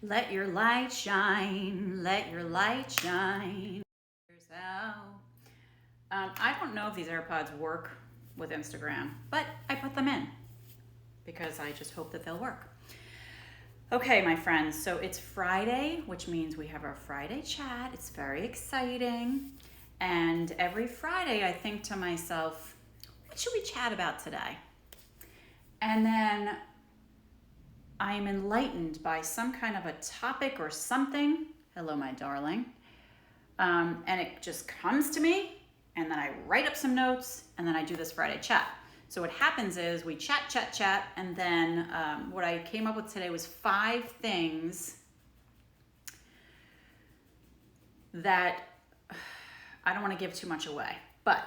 Let your light shine, let your light shine. I don't know if these AirPods work with Instagram, but I put them in because I just hope that they'll work. Okay, my friends, so it's Friday, which means we have our Friday chat. It's very exciting. And every Friday, I think to myself, what should we chat about today? And then I'm enlightened by some kind of a topic or something. Hello, my darling. And it just comes to me, and then I write up some notes, and then I do this Friday chat. So what happens is we chat, and then what I came up with today was 5 things that I don't want to give too much away, but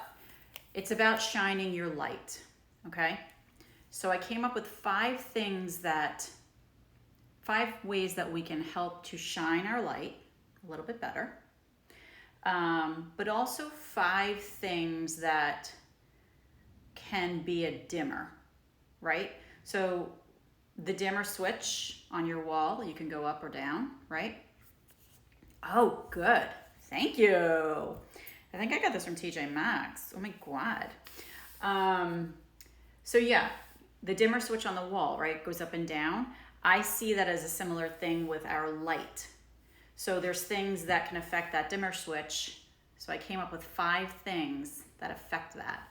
it's about shining your light, okay? So I came up with 5 ways that we can help to shine our light a little bit better, but also 5 things that can be a dimmer, right? So the dimmer switch on your wall, you can go up or down, right? Oh, good. Thank you. I think I got this from TJ Maxx. Oh my God. So yeah, the dimmer switch on the wall, right, goes up and down. I see that as a similar thing with our light. So there's things that can affect that dimmer switch. So I came up with 5 things that affect that.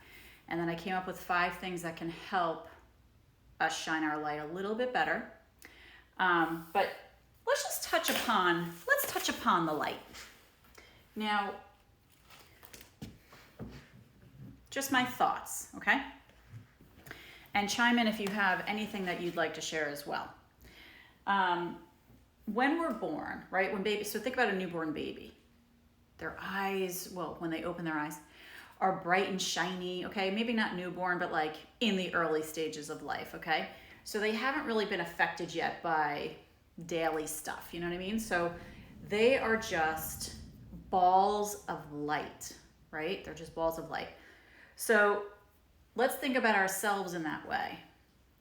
And then I came up with 5 things that can help us shine our light a little bit better. But let's touch upon the light. Now, just my thoughts, okay? And chime in if you have anything that you'd like to share as well. When we're born, right, so think about a newborn baby. Their eyes, well, when they open their eyes, are bright and shiny, okay? Maybe not newborn, but like in the early stages of life, okay? So they haven't really been affected yet by daily stuff, you know what I mean? So they are just balls of light, right? They're just balls of light. So let's think about ourselves in that way.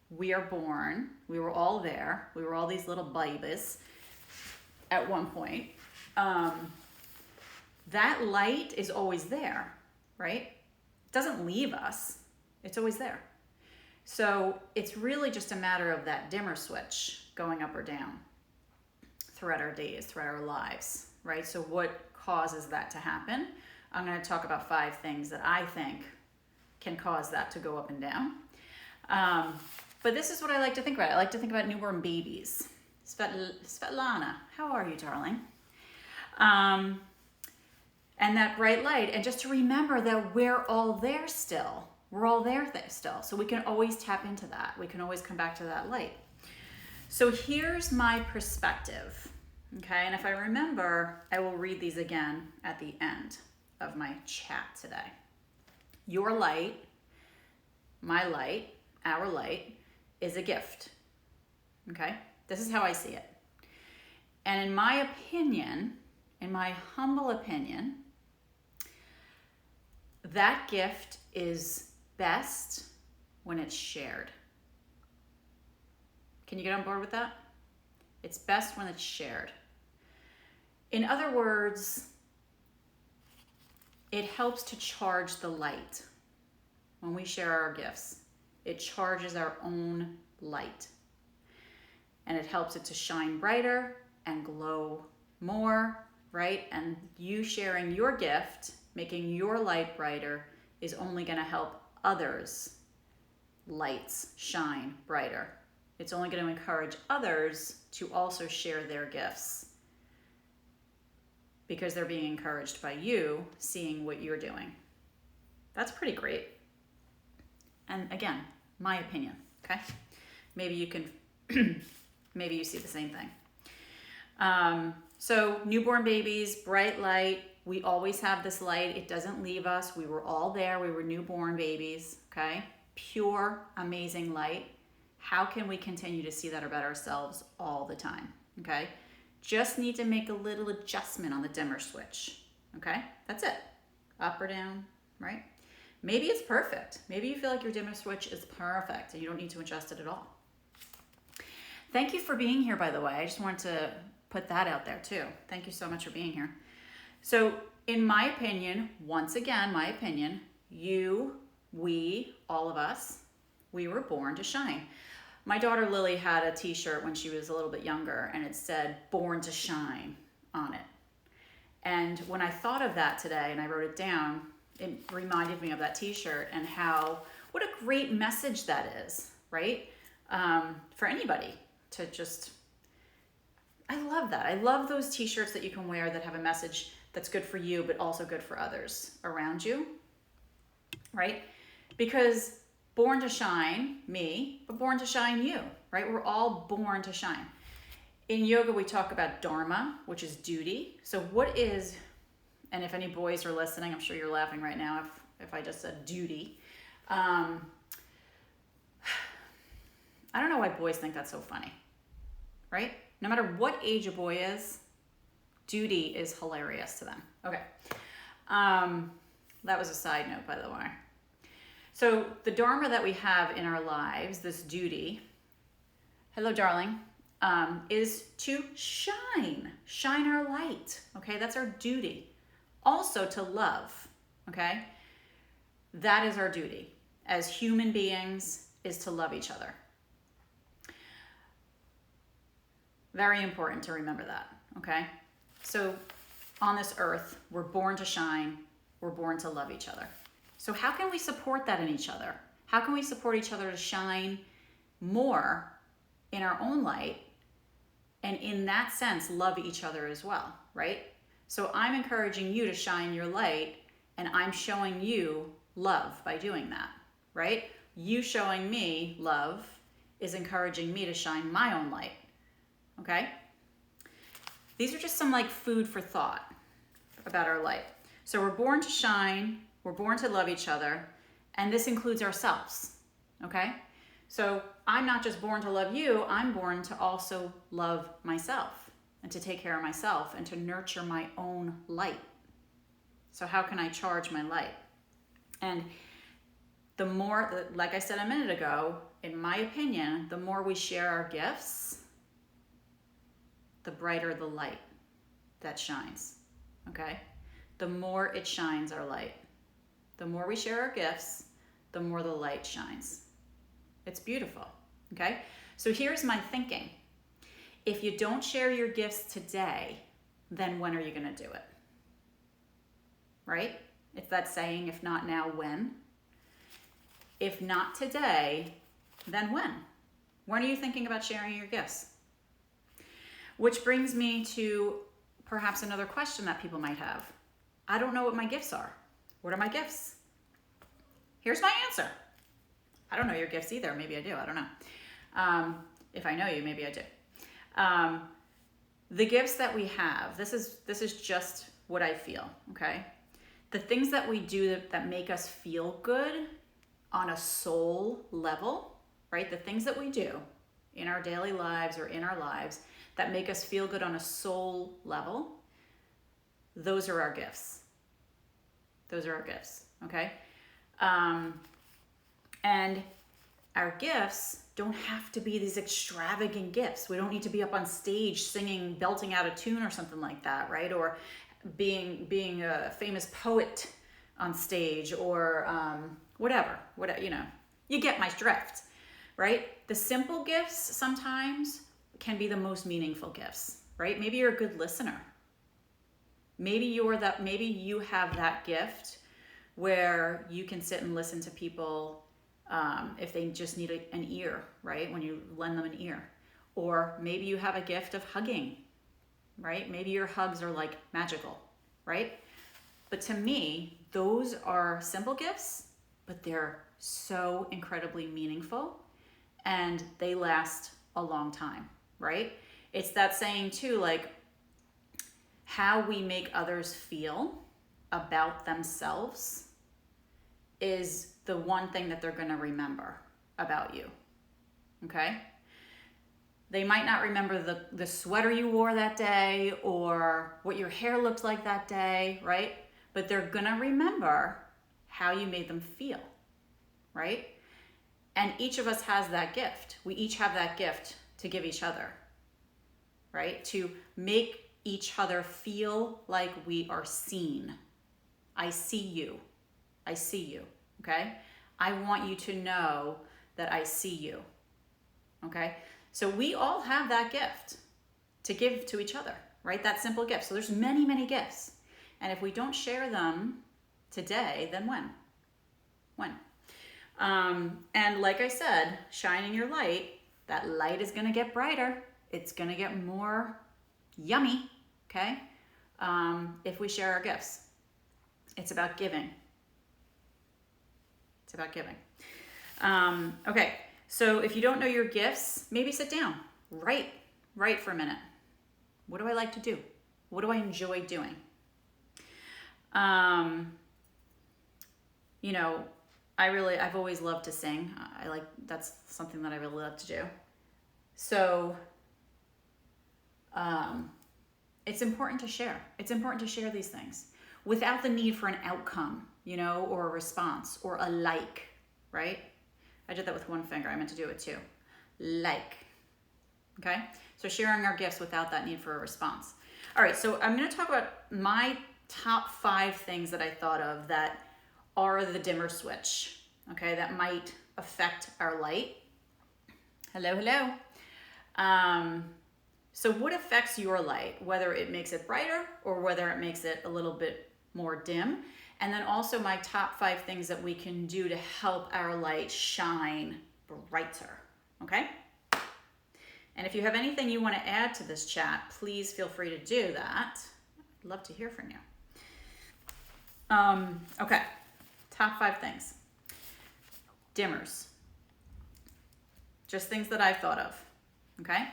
We are born, we were all there, we were all these little babies at one point. That light is always there, right? It doesn't leave us, it's always there. So it's really just a matter of that dimmer switch going up or down throughout our days, throughout our lives, right? So what causes that to happen? I'm going to talk about 5 things that I think can cause that to go up and down. But this is what I like to think about. I like to think about newborn babies. Svetlana, how are you, darling? And that bright light, and just to remember that we're all there still. We're all there still. So we can always tap into that. We can always come back to that light. So here's my perspective, okay? And if I remember, I will read these again at the end of my chat today. Your light, my light, our light is a gift, okay? This is how I see it. And in my opinion, in my humble opinion, that gift is best when it's shared. Can you get on board with that? It's best when it's shared. In other words, it helps to charge the light. When we share our gifts, it charges our own light. And it helps it to shine brighter and glow more, right? And you sharing your gift, making your light brighter, is only going to help others' lights shine brighter. It's only going to encourage others to also share their gifts because they're being encouraged by you seeing what you're doing. That's pretty great. And again, my opinion, okay? Maybe you can, maybe you see the same thing. So newborn babies, bright light, we always have this light. It doesn't leave us. We were all there. We were newborn babies, okay? Pure, amazing light. How can we continue to see that about ourselves all the time, okay? Just need to make a little adjustment on the dimmer switch, okay? That's it. Up or down, right? Maybe it's perfect. Maybe you feel like your dimmer switch is perfect and you don't need to adjust it at all. Thank you for being here, by the way. I just wanted to put that out there too. Thank you so much for being here. So, in my opinion, once again, my opinion, we, all of us, we were born to shine. My daughter Lily had a t-shirt when she was a little bit younger, and it said "Born to Shine" on it. And when I thought of that today and I wrote it down, it reminded me of that t-shirt and what a great message that is, right? For anybody to just, I love that. I love those t-shirts that you can wear that have a message that's good for you, but also good for others around you, right? Because born to shine, me, but born to shine you, right? We're all born to shine. In yoga, we talk about dharma, which is duty. So what is, and if any boys are listening, I'm sure you're laughing right now if I just said duty. I don't know why boys think that's so funny, right? No matter what age a boy is, duty is hilarious to them. Okay. That was a side note, by the way. So the dharma that we have in our lives, this duty, hello, darling, is to shine our light. Okay, that's our duty. Also to love. Okay, that is our duty as human beings, is to love each other. Very important to remember that. Okay, so on this earth, we're born to shine. We're born to love each other. So how can we support that in each other? How can we support each other to shine more in our own light, and in that sense love each other as well, right? So I'm encouraging you to shine your light, and I'm showing you love by doing that, right? You showing me love is encouraging me to shine my own light. Okay? These are just some like food for thought about our light. So we're born to shine, we're born to love each other, and this includes ourselves. Okay? So I'm not just born to love you, I'm born to also love myself and to take care of myself and to nurture my own light. So how can I charge my light? And the more, like I said a minute ago, in my opinion, the more we share our gifts, the brighter the light that shines, okay? The more it shines our light. The more we share our gifts, the more the light shines. It's beautiful, okay? So here's my thinking. If you don't share your gifts today, then when are you gonna do it? Right? It's that saying, if not now, when? If not today, then when? When are you thinking about sharing your gifts? Which brings me to perhaps another question that people might have. I don't know what my gifts are. What are my gifts? Here's my answer. I don't know your gifts either. Maybe I do. I don't know. If I know you, maybe I do. The gifts that we have, this is just what I feel, okay? The things that we do that make us feel good on a soul level, right? The things that we do in our daily lives or in our lives that make us feel good on a soul level, those are our gifts. Those are our gifts, okay? And our gifts don't have to be these extravagant gifts. We don't need to be up on stage singing, belting out a tune or something like that, right? Or being a famous poet on stage or whatever, you know. You get my drift, right? The simple gifts sometimes can be the most meaningful gifts, right? Maybe you're a good listener. Maybe you have that gift where you can sit and listen to people if they just need an ear, right? When you lend them an ear. Or maybe you have a gift of hugging, right? Maybe your hugs are like magical, right? But to me, those are simple gifts, but they're so incredibly meaningful and they last a long time, right? It's that saying too, like how we make others feel about themselves is the one thing that they're going to remember about you, okay? They might not remember the sweater you wore that day or what your hair looked like that day, right? But they're going to remember how you made them feel, right? And each of us has that gift. We each have that gift to give each other, right? To make each other feel like we are seen. I see you. I see you, okay? I want you to know that I see you, okay? So we all have that gift to give to each other, right? That simple gift. So there's many, many gifts. And if we don't share them today, then when? When? And like I said, shining your light, that light is gonna get brighter. It's gonna get more yummy, okay? If we share our gifts. It's about giving. It's about giving. Okay, so if you don't know your gifts, maybe sit down, write for a minute. What do I like to do? What do I enjoy doing? You know, I've always loved to sing. That's something that I really love to do. So, it's important to share. It's important to share these things without the need for an outcome, you know, or a response or a like, right? I did that with one finger. I meant to do it too. Like, okay? So sharing our gifts without that need for a response. All right, so I'm going to talk about my top 5 things that I thought of that are the dimmer switch, okay, that might affect our light. Hello, hello. So what affects your light, whether it makes it brighter or whether it makes it a little bit more dim? And then also my top 5 things that we can do to help our light shine brighter, okay? And if you have anything you want to add to this chat, please feel free to do that. I'd love to hear from you. Okay, top 5 things. Dimmers. Just things that I've thought of, okay?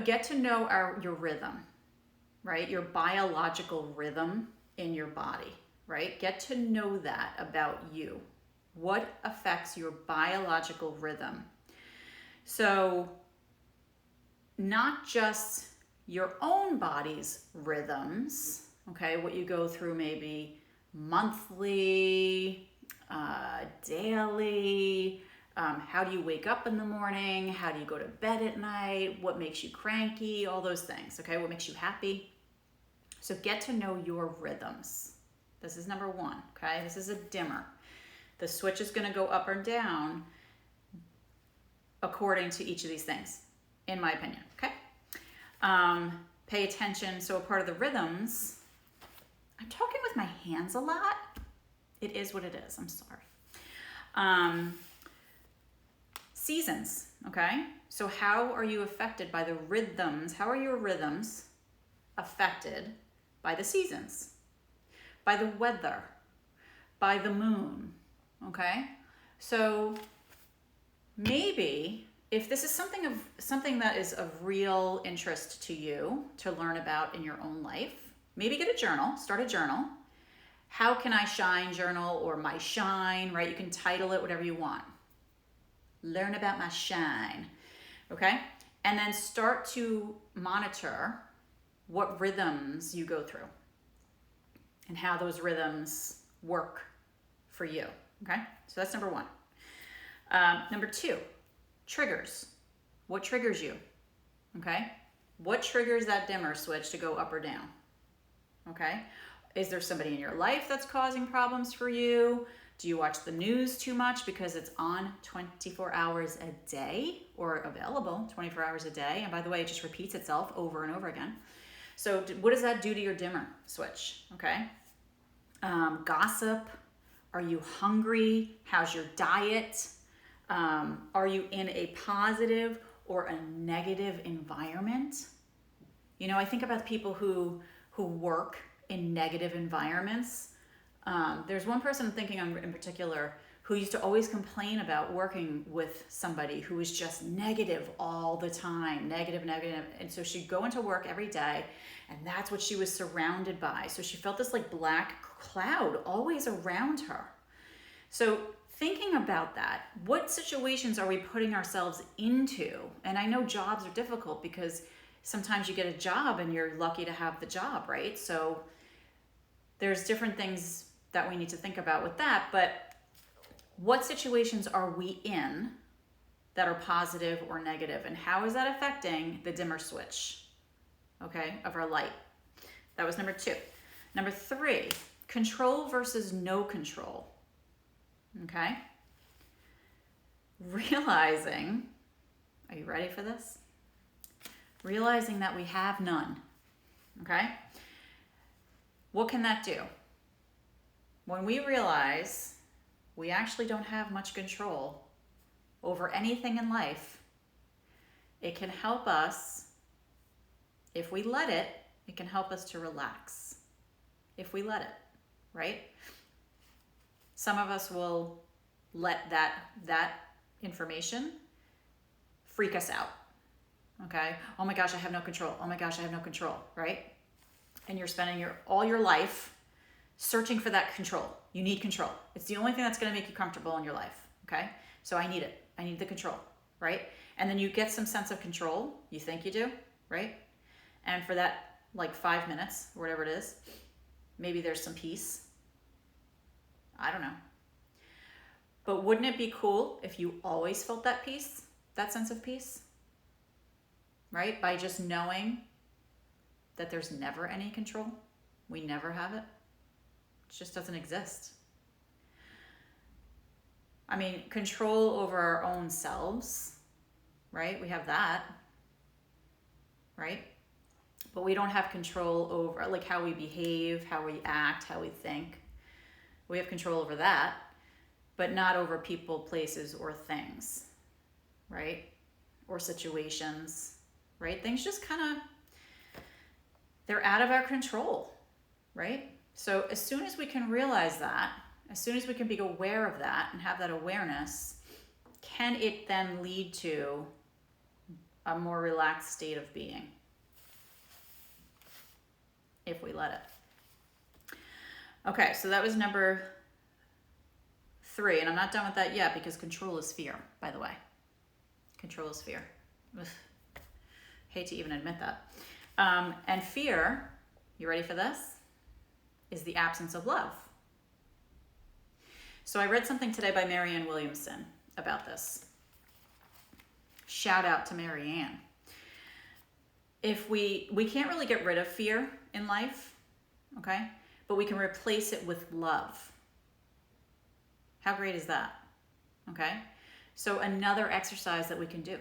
Get to know your rhythm, right? Your biological rhythm in your body, right? Get to know that about you. What affects your biological rhythm? So, not just your own body's rhythms, okay? What you go through maybe monthly, daily, how do you wake up in the morning? How do you go to bed at night? What makes you cranky? All those things, okay? What makes you happy? So get to know your rhythms. This is number 1, okay? This is a dimmer. The switch is gonna go up or down according to each of these things, in my opinion, okay? Pay attention. So a part of the rhythms, I'm talking with my hands a lot. It is what it is, I'm sorry. Seasons, okay? So how are you affected by the rhythms? How are your rhythms affected by the seasons? By the weather, by the moon, okay? So maybe if this is something that is of real interest to you to learn about in your own life, maybe get a journal, start a journal. How can I shine journal, or my shine, right? You can title it whatever you want. Learn about my shine, okay? And then start to monitor what rhythms you go through and how those rhythms work for you, okay? So that's number 1. Number 2, triggers. What triggers you, okay? What triggers that dimmer switch to go up or down, okay? Is there somebody in your life that's causing problems for you? Do you watch the news too much because it's on 24 hours a day, or available 24 hours a day? And by the way, it just repeats itself over and over again. So what does that do to your dimmer switch, okay? Gossip. Are you hungry? How's your diet? Are you in a positive or a negative environment? You know, I think about people who work in negative environments. There's one person I'm thinking of in particular who used to always complain about working with somebody who was just negative all the time, negative. And so she'd go into work every day, and that's what she was surrounded by. So she felt this like black cloud always around her. So thinking about that, what situations are we putting ourselves into? And I know jobs are difficult because sometimes you get a job and you're lucky to have the job, right? So there's different things that we need to think about with that, but what situations are we in that are positive or negative, and how is that affecting the dimmer switch, okay, of our light? That was number 2. Number 3, control versus no control, okay? Realizing, are you ready for this? Realizing that we have none, okay? What can that do? When we realize we actually don't have much control over anything in life, it can help us, if we let it, it can help us to relax. If we let it, right? Some of us will let that information freak us out, okay? Oh my gosh, I have no control. Oh my gosh, I have no control, right? And you're spending all your life searching for that control. You need control. It's the only thing that's going to make you comfortable in your life, okay? So I need it. I need the control, right? And then you get some sense of control. You think you do, right? And for that, like 5 minutes, or whatever it is, maybe there's some peace. I don't know. But wouldn't it be cool if you always felt that peace, that sense of peace, right? By just knowing that there's never any control. We never have it. It just doesn't exist. I mean, control over our own selves, right? We have that, right? But we don't have control over like how we behave, how we act, how we think. We have control over that, but not over people, places, or things, right? Or situations, right? Things just kind of, they're out of our control, right? So as soon as we can realize that, as soon as we can be aware of that and have that awareness, can it then lead to a more relaxed state of being? If we let it. Okay, so that was number 3, and I'm not done with that yet because control is fear, by the way. Control is fear. Ugh. Hate to even admit that. And fear, you ready for this? Is the absence of love. So I read something today by Marianne Williamson about this. Shout out to Marianne. If we can't really get rid of fear in life, okay? But we can replace it with love. How great is that? Okay? So another exercise that we can do.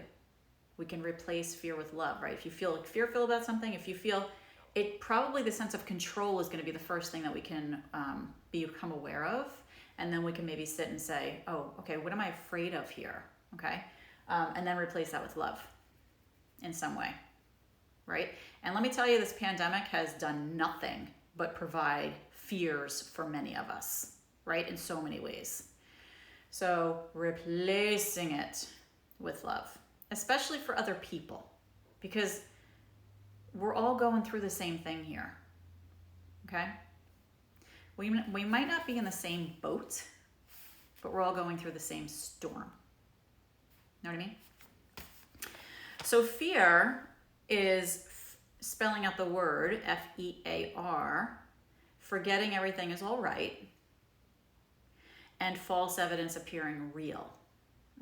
We can replace fear with love, right? If you feel like fearful about something, if you feel it, probably the sense of control is going to be the first thing that we can become aware of. And then we can maybe sit and say, oh, okay, what am I afraid of here? Okay? And then replace that with love in some way, right? And let me tell you, this pandemic has done nothing but provide fears for many of us, right? In so many ways. So replacing it with love, especially for other people, because we're all going through the same thing here, okay? We might not be in the same boat, but we're all going through the same storm. Know what I mean? So fear is spelling out the word, F-E-A-R, forgetting everything is all right, and false evidence appearing real.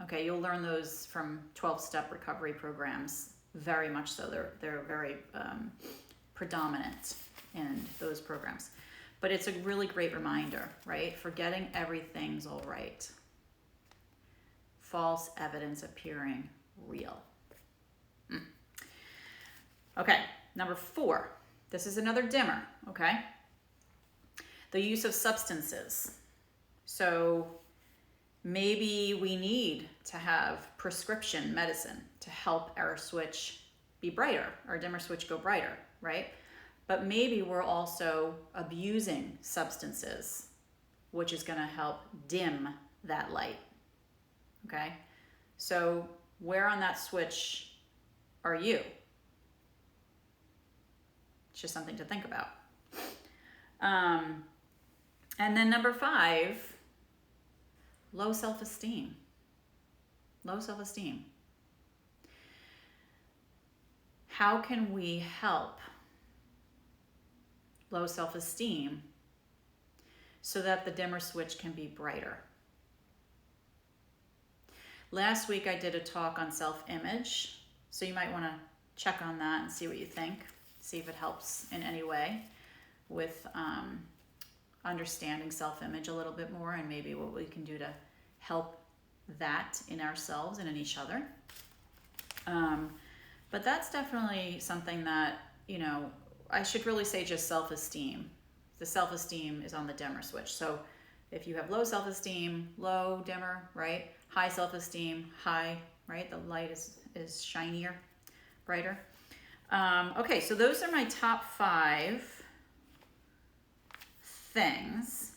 Okay, you'll learn those from 12-step recovery programs, very much so. They're very predominant in those programs. But it's a really great reminder, right? Forgetting everything's all right. False evidence appearing real. Okay, number 4. This is another dimmer, okay? The use of substances. So maybe we need to have prescription medicine to help our switch be brighter, our dimmer switch go brighter, right? But maybe we're also abusing substances, which is going to help dim that light, okay? So where on that switch are you? It's just something to think about. And then number 5, low self-esteem. Low self-esteem. How can we help low self-esteem so that the dimmer switch can be brighter? Last week I did a talk on self-image, so you might want to check on that and see what you think, see if it helps in any way with understanding self-image a little bit more, and maybe what we can do to help that in ourselves and in each other. But that's definitely something that, you know, I should really say just self-esteem. The self-esteem is on the dimmer switch. So if you have low self-esteem, low, dimmer, right? High self-esteem, high, right? The light is shinier, brighter. Okay, so those are my top 5 things.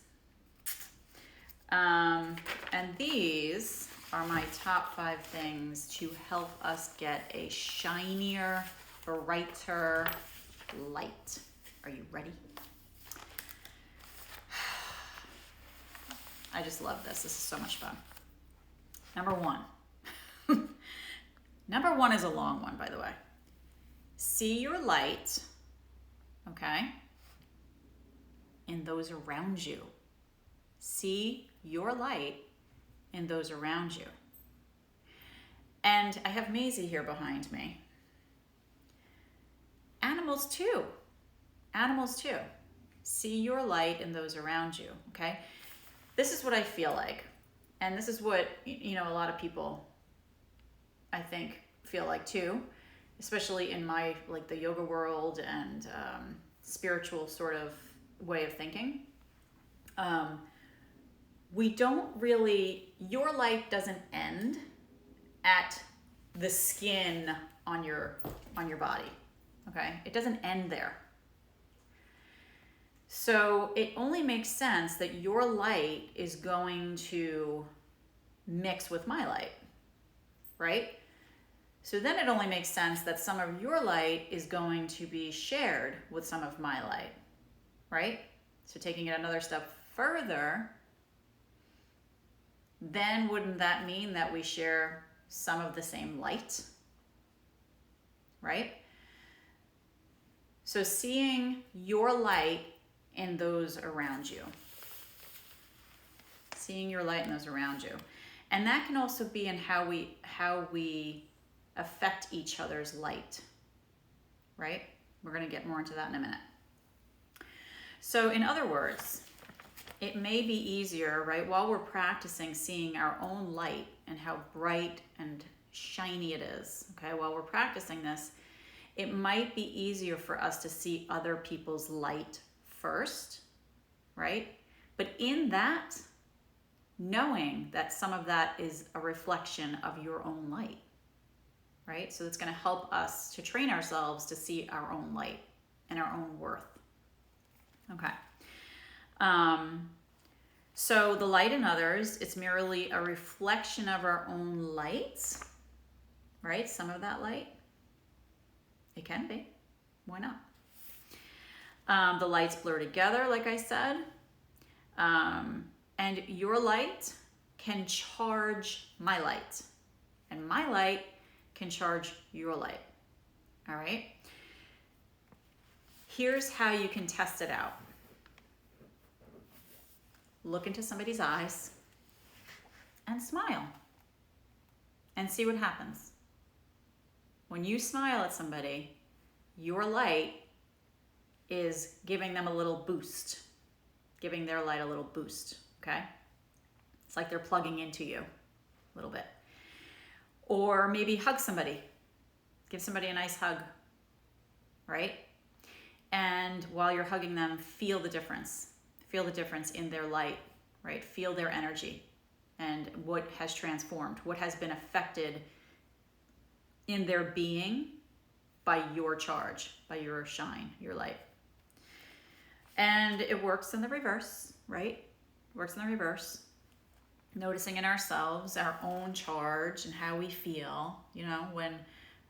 And these are my top 5 things to help us get a shinier, brighter light. Are you ready? I just love this. This is so much fun. Number 1. Number 1 is a long one, by the way. See your light, okay, in those around you. See your light in those around you. And I have Maisie here behind me. Animals too. Animals too. See your light in those around you, okay? This is what I feel like. And this is what, you know, a lot of people, I think, feel like too, especially in my, like the yoga world and spiritual sort of way of thinking. We don't really, your light doesn't end at the skin on your body, okay? It doesn't end there. So it only makes sense that your light is going to mix with my light, right? So then it only makes sense that some of your light is going to be shared with some of my light, right? So taking it another step further, then wouldn't that mean that we share some of the same light, right? So seeing your light in those around you. Seeing your light in those around you. And that can also be in how we affect each other's light, right? We're going to get more into that in a minute. So in other words, it may be easier, right, while we're practicing seeing our own light and how bright and shiny it is, okay, while we're practicing this, it might be easier for us to see other people's light first, right? But in that, knowing that some of that is a reflection of your own light, right? So it's going to help us to train ourselves to see our own light and our own worth. Okay. So the light in others, it's merely a reflection of our own light, right? Some of that light. It can be. Why not? The lights blur together, like I said. And your light can charge my light. And my light can charge your light. All right? Here's how you can test it out. Look into somebody's eyes and smile and see what happens. When you smile at somebody, your light is giving them a little boost, giving their light a little boost, okay? It's like they're plugging into you a little bit. Or maybe hug somebody. Give somebody a nice hug, right? And while you're hugging them, feel the difference. Feel the difference in their light, right? Feel their energy and what has transformed, what has been affected in their being by your charge, by your shine, your light. And it works in the reverse, right? Works in the reverse. Noticing in ourselves our own charge and how we feel, you know, when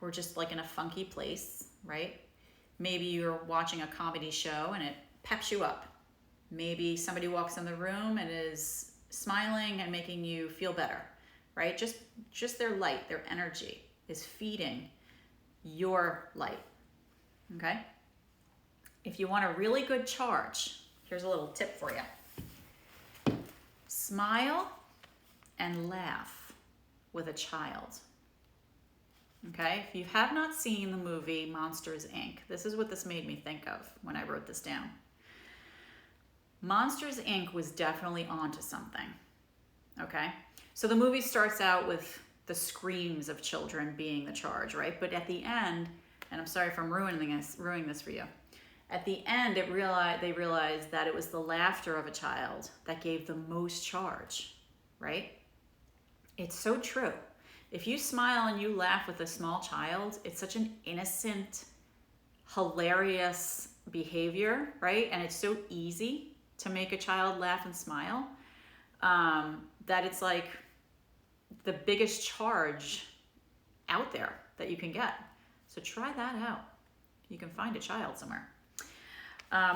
we're just like in a funky place, right? Maybe you're watching a comedy show and it peps you up. Maybe somebody walks in the room and is smiling and making you feel better, right? Just their light, their energy is feeding your light, okay? If you want a really good charge, here's a little tip for you. Smile and laugh with a child. Okay, if you have not seen the movie Monsters, Inc., this is what this made me think of when I wrote this down. Monsters, Inc. was definitely onto something. Okay, so the movie starts out with the screams of children being the charge, right? But at the end, and I'm sorry if I'm ruining this for you, at the end they realized that it was the laughter of a child that gave the most charge, right? It's so true. If you smile and you laugh with a small child, it's such an innocent, hilarious behavior, right? And it's so easy to make a child laugh and smile that it's like the biggest charge out there that you can get. So try that out. You can find a child somewhere.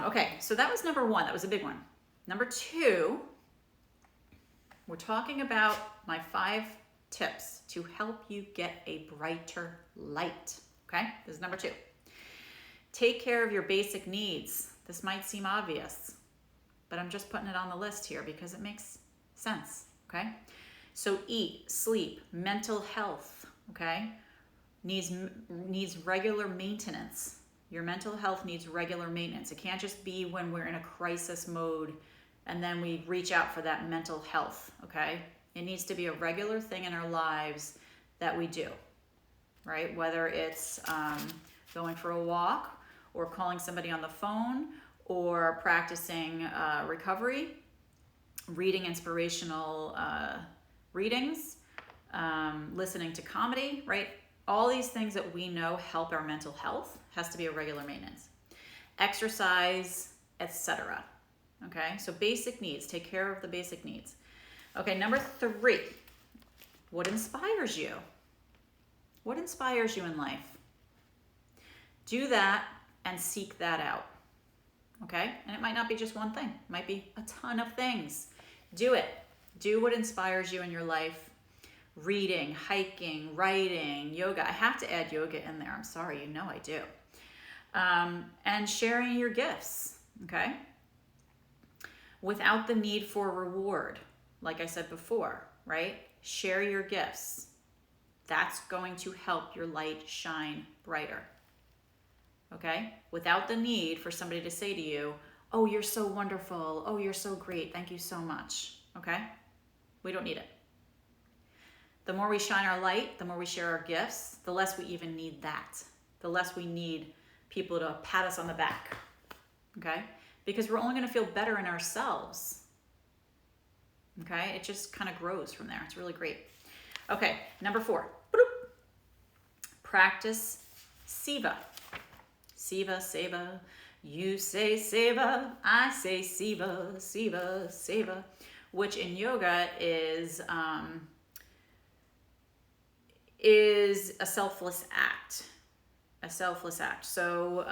Okay, so that was number one. That was a big one. Number two, we're talking about my 5 tips to help you get a brighter light. Okay, this is number 2. Take care of your basic needs. This might seem obvious, but I'm just putting it on the list here because it makes sense. Okay, so eat, sleep, mental health. Okay, needs regular maintenance. Your mental health needs regular maintenance. It can't just be when we're in a crisis mode and then we reach out for that mental health. Okay, it needs to be a regular thing in our lives that we do, right? Whether it's going for a walk or calling somebody on the phone or practicing recovery, reading inspirational readings, listening to comedy, right? All these things that we know help our mental health has to be a regular maintenance. Exercise, etc. Okay, so basic needs, take care of the basic needs. Okay, number 3, what inspires you? What inspires you in life? Do that and seek that out. Okay, and it might not be just one thing, it might be a ton of things. Do it. Do what inspires you in your life. Reading, hiking, writing, yoga. I have to add yoga in there. I'm sorry, you know I do. And sharing your gifts, okay? Without the need for reward, like I said before, right? Share your gifts. That's going to help your light shine brighter, okay? Without the need for somebody to say to you, oh, you're so wonderful. Oh, you're so great. Thank you so much, okay? We don't need it. The more we shine our light, the more we share our gifts, the less we even need that. The less we need people to pat us on the back, okay? Because we're only going to feel better in ourselves, okay? It just kind of grows from there. It's really great. Okay, number 4. Practice Siva. Siva, Seva. You say Seva, I say Siva, Siva, Seva, which in yoga is a selfless act. A selfless act. So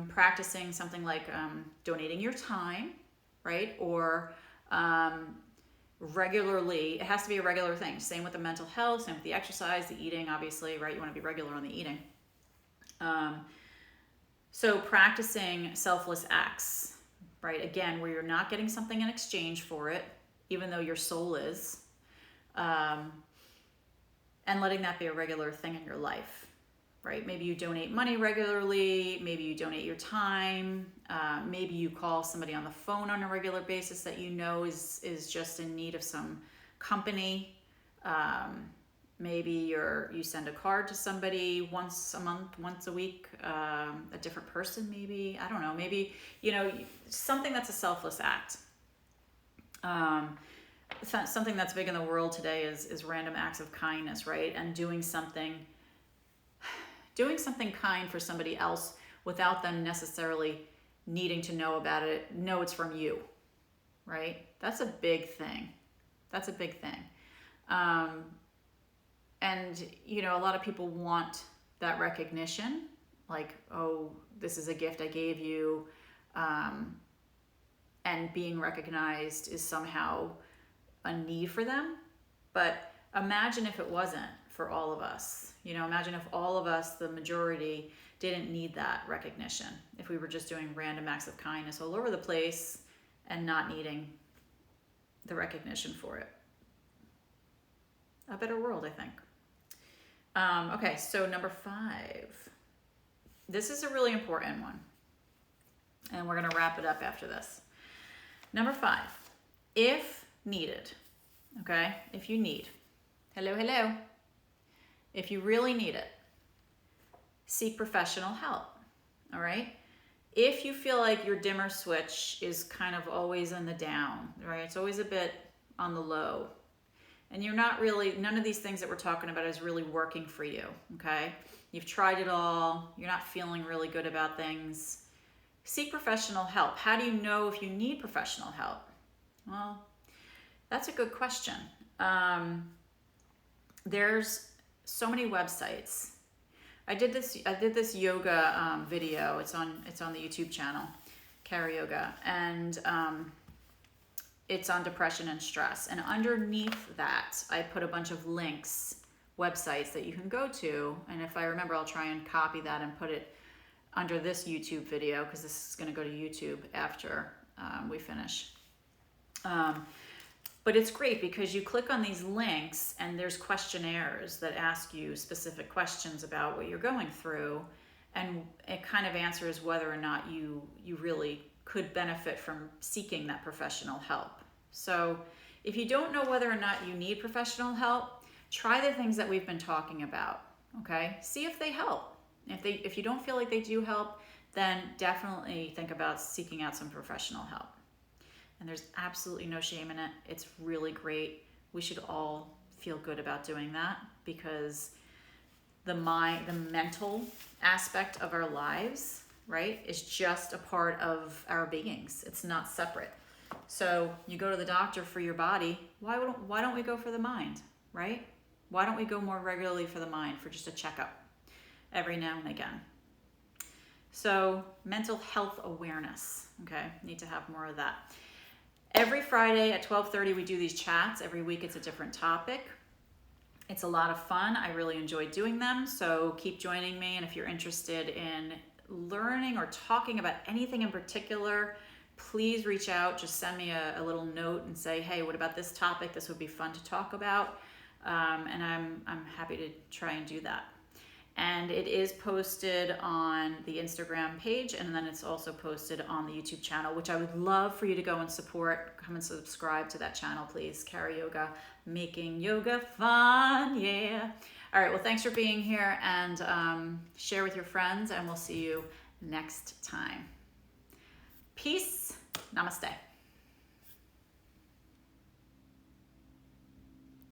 practicing something like donating your time, right? Or regularly, it has to be a regular thing. Same with the mental health, same with the exercise, the eating, obviously, right? You want to be regular on the eating. So practicing selfless acts, right? Again, where you're not getting something in exchange for it, even though your soul is, and letting that be a regular thing in your life, right? Maybe you donate money regularly, maybe you donate your time, maybe you call somebody on the phone on a regular basis that you know is just in need of some company. Maybe you send a card to somebody once a month, once a week, a different person maybe, I don't know, maybe, something that's a selfless act. Something that's big in the world today is random acts of kindness, right? And doing something kind for somebody else without them necessarily needing to know about it, know it's from you, right? That's a big thing. That's a big thing. And, a lot of people want that recognition, like, oh, this is a gift I gave you, and being recognized is somehow a need for them. But imagine if it wasn't for all of us. Imagine if all of us, the majority, didn't need that recognition. If we were just doing random acts of kindness all over the place and not needing the recognition for it. a better world, I think. Okay, so number 5. This is a really important one. And we're going to wrap it up after this. Number 5, if needed, okay? If you need, hello. If you really need it, seek professional help, all right? If you feel like your dimmer switch is kind of always on the down, right? It's always a bit on the low. And you're not really, none of these things that we're talking about is really working for you, okay? You've tried it all. You're not feeling really good about things. Seek professional help. How do you know if you need professional help? Well, that's a good question. There's so many websites. I did this yoga video. It's on the YouTube channel, Kara Yoga, and it's on depression and stress. And underneath that, I put a bunch of links, websites that you can go to. And if I remember, I'll try and copy that and put it under this YouTube video, because this is going to go to YouTube after we finish. But it's great because you click on these links and there's questionnaires that ask you specific questions about what you're going through, and it kind of answers whether or not you really could benefit from seeking that professional help. So if you don't know whether or not you need professional help, try the things that we've been talking about, okay? See if they help. If you don't feel like they do help, then definitely think about seeking out some professional help. And there's absolutely no shame in it. It's really great. We should all feel good about doing that, because the mental aspect of our lives, right, is just a part of our beings. It's not separate. So you go to the doctor for your body. Why don't we go for the mind, right? Why don't we go more regularly for the mind, for just a checkup every now and again? So mental health awareness, okay? Need to have more of that. Every Friday at 12:30, we do these chats. Every week it's a different topic. It's a lot of fun. I really enjoy doing them. So keep joining me. And if you're interested in learning or talking about anything in particular, please reach out. Just send me a little note and say, hey, what about this topic? This would be fun to talk about. And I'm happy to try and do that. And it is posted on the Instagram page, and then it's also posted on the YouTube channel, which I would love for you to go and support. Come and subscribe to that channel, please. Kara Yoga, making yoga fun, yeah. All right, well, thanks for being here, and share with your friends, and we'll see you next time. Peace. Namaste.